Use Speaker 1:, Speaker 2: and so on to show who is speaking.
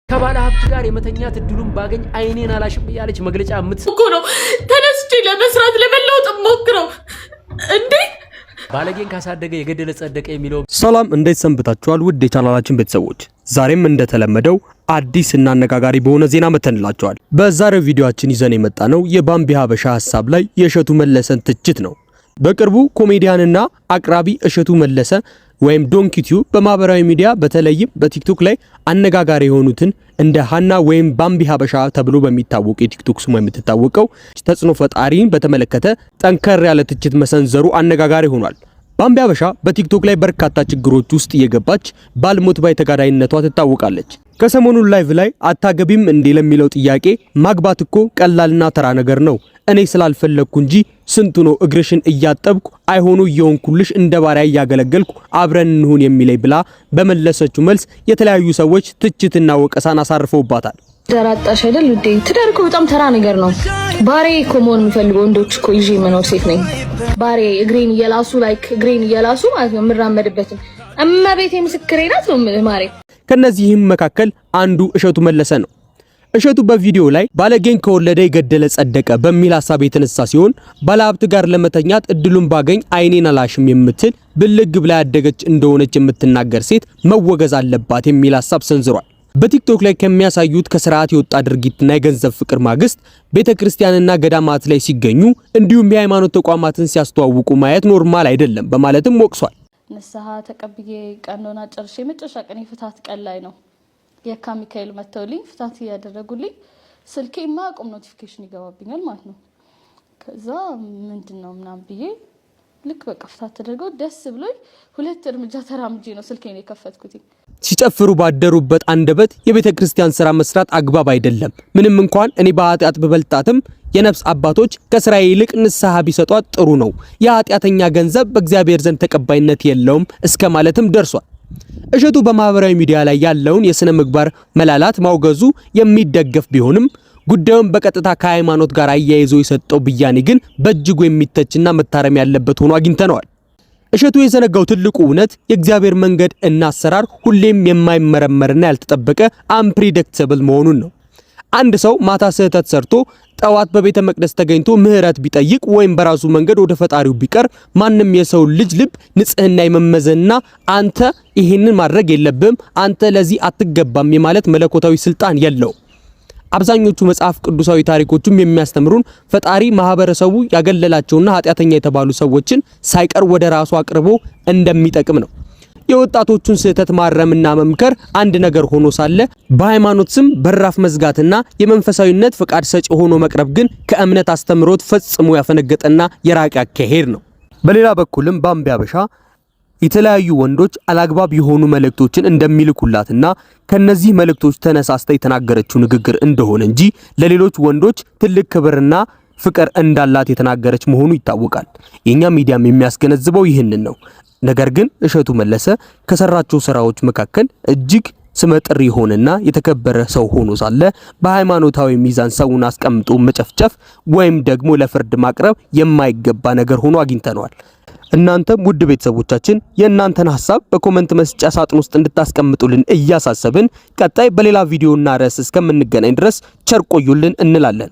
Speaker 1: ከባለ ሀብት ጋር የመተኛት እድሉን ባገኝ አይኔን አላሽም ያለች መግለጫ እኮ ነው።
Speaker 2: ተነስቼ ለመስራት ለመለወጥ ሞክረው እንዴ
Speaker 1: ባለጌን ካሳደገ የገደለ ጸደቀ የሚለው።
Speaker 3: ሰላም እንዴት ሰንብታችኋል? ውድ የቻናላችን ቤተሰቦች ዛሬም እንደተለመደው አዲስ እና አነጋጋሪ በሆነ ዜና መተንላችኋል። በዛሬው ቪዲዮአችን ይዘን የመጣነው የባምቢ ሀበሻ ሐሳብ ላይ የእሸቱ መለሰን ትችት ነው። በቅርቡ ኮሜዲያንና አቅራቢ እሸቱ መለሰ ወይም ዶንኪቲዩ በማህበራዊ ሚዲያ በተለይም በቲክቶክ ላይ አነጋጋሪ የሆኑትን እንደ ሃና ወይም ባምቢ ሀበሻ ተብሎ በሚታወቅ የቲክቶክ ስሙ የምትታወቀው ተጽዕኖ ፈጣሪን በተመለከተ ጠንከር ያለ ትችት መሰንዘሩ አነጋጋሪ ሆኗል። ባምቢ ሀበሻ በቲክቶክ ላይ በርካታ ችግሮች ውስጥ እየገባች ባልሞት ባይ ተጋዳይነቷ ትታወቃለች። ከሰሞኑ ላይቭ ላይ አታገቢም እንዴ ለሚለው ጥያቄ ማግባት እኮ ቀላልና ተራ ነገር ነው፣ እኔ ስላልፈለኩ እንጂ ስንቱ ነው እግርሽን እያጠብኩ አይሆኑ እየሆንኩልሽ እንደ ባሪያ እያገለገልኩ አብረን እንሁን የሚለይ ብላ በመለሰችው መልስ የተለያዩ ሰዎች ትችትና ወቀሳን አሳርፈውባታል።
Speaker 2: ዳራጣሽ አይደል ውዴ፣ ትዳር እኮ በጣም ተራ ነገር ነው። ባሬ እኮ መሆን የሚፈልገው ወንዶች እኮ ይዤ መኖር ሴት ነኝ። ባሬ እግሬን እየላሱ እግሬን እየላሱ ማለት ነው የምራመድበት እመቤቴ ምስክሬ ናት ነው ማሬ።
Speaker 3: ከነዚህም መካከል አንዱ እሸቱ መለሰ ነው። እሸቱ በቪዲዮ ላይ ባለጌን ከወለደ የገደለ ጸደቀ በሚል ሐሳብ የተነሳ ሲሆን ባለሀብት ጋር ለመተኛት እድሉን ባገኝ አይኔን አላሽም የምትል ብልግ ብላ ያደገች እንደሆነች የምትናገር ሴት መወገዝ አለባት የሚል ሐሳብ ሰንዝሯል። በቲክቶክ ላይ ከሚያሳዩት ከስርዓት የወጣ ድርጊትና የገንዘብ ፍቅር ማግስት ቤተክርስቲያንና ገዳማት ላይ ሲገኙ እንዲሁም የሃይማኖት ተቋማትን ሲያስተዋውቁ ማየት ኖርማል አይደለም በማለትም ወቅሷል።
Speaker 2: ንስሐ ተቀብዬ ቀኖና ጨርሼ መጨረሻ ቀን የፍታት ቀን ላይ ነው የካ ሚካኤል መተውልኝ ፍታት ያደረጉልኝ። ስልኬማ ቆም ኖቲፊኬሽን ይገባብኛል ማለት ነው። ከዛ ምንድነው ምናም ብዬ ልክ በቃ ፍታት ተደርገው ደስ ብሎኝ ሁለት እርምጃ ተራምጄ ነው ስልኬን የከፈትኩት።
Speaker 3: ሲጨፍሩ ባደሩበት አንደበት የቤተክርስቲያን ስራ መስራት አግባብ አይደለም። ምንም እንኳን እኔ በኃጢአት በበልጣትም የነፍስ አባቶች ከስራዬ ይልቅ ንስሐ ቢሰጧት ጥሩ ነው። የኃጢአተኛ ገንዘብ በእግዚአብሔር ዘንድ ተቀባይነት የለውም እስከ ማለትም ደርሷል። እሸቱ በማህበራዊ ሚዲያ ላይ ያለውን የስነ ምግባር መላላት ማውገዙ የሚደገፍ ቢሆንም ጉዳዩን በቀጥታ ከሃይማኖት ጋር አያይዞ የሰጠው ብያኔ ግን በእጅጉ የሚተችና መታረም ያለበት ሆኖ አግኝተነዋል። እሸቱ የዘነጋው ትልቁ እውነት የእግዚአብሔር መንገድ እና አሰራር ሁሌም የማይመረመርና ያልተጠበቀ አንፕሪዲክተብል መሆኑን ነው። አንድ ሰው ማታ ስህተት ሰርቶ ጠዋት በቤተ መቅደስ ተገኝቶ ምህረት ቢጠይቅ ወይም በራሱ መንገድ ወደ ፈጣሪው ቢቀር ማንም የሰው ልጅ ልብ ንጽህና የመመዘንና አንተ ይሄንን ማድረግ የለብም አንተ ለዚህ አትገባም የማለት መለኮታዊ ስልጣን የለው። አብዛኞቹ መጽሐፍ ቅዱሳዊ ታሪኮችም የሚያስተምሩን ፈጣሪ ማህበረሰቡ ያገለላቸውና ኃጢአተኛ የተባሉ ሰዎችን ሳይቀር ወደ ራሱ አቅርቦ እንደሚጠቅም ነው። የወጣቶቹን ስህተት ማረምና መምከር አንድ ነገር ሆኖ ሳለ በሃይማኖት ስም በራፍ መዝጋትና የመንፈሳዊነት ፍቃድ ሰጪ ሆኖ መቅረብ ግን ከእምነት አስተምሮት ፈጽሞ ያፈነገጠና የራቀ አካሄድ ነው። በሌላ በኩልም ባምቢ ሀበሻ የተለያዩ ወንዶች አላግባብ የሆኑ መልእክቶችን እንደሚልኩላትና ከነዚህ መልእክቶች ተነሳስታ የተናገረችው ንግግር እንደሆነ እንጂ ለሌሎች ወንዶች ትልቅ ክብርና ፍቅር እንዳላት የተናገረች መሆኑ ይታወቃል። የኛ ሚዲያም የሚያስገነዝበው ይህንን ነው። ነገር ግን እሸቱ መለሰ ከሰራቸው ስራዎች መካከል እጅግ ስመጥር የሆነና የተከበረ ሰው ሆኖ ሳለ በሃይማኖታዊ ሚዛን ሰውን አስቀምጦ መጨፍጨፍ ወይም ደግሞ ለፍርድ ማቅረብ የማይገባ ነገር ሆኖ አግኝተነዋል። እናንተም ውድ ቤተሰቦቻችን የእናንተን ሐሳብ በኮሜንት መስጫ ሳጥን ውስጥ እንድታስቀምጡልን እያሳሰብን ቀጣይ በሌላ ቪዲዮና ርዕስ እስከምንገናኝ ድረስ ቸር ቆዩልን እንላለን።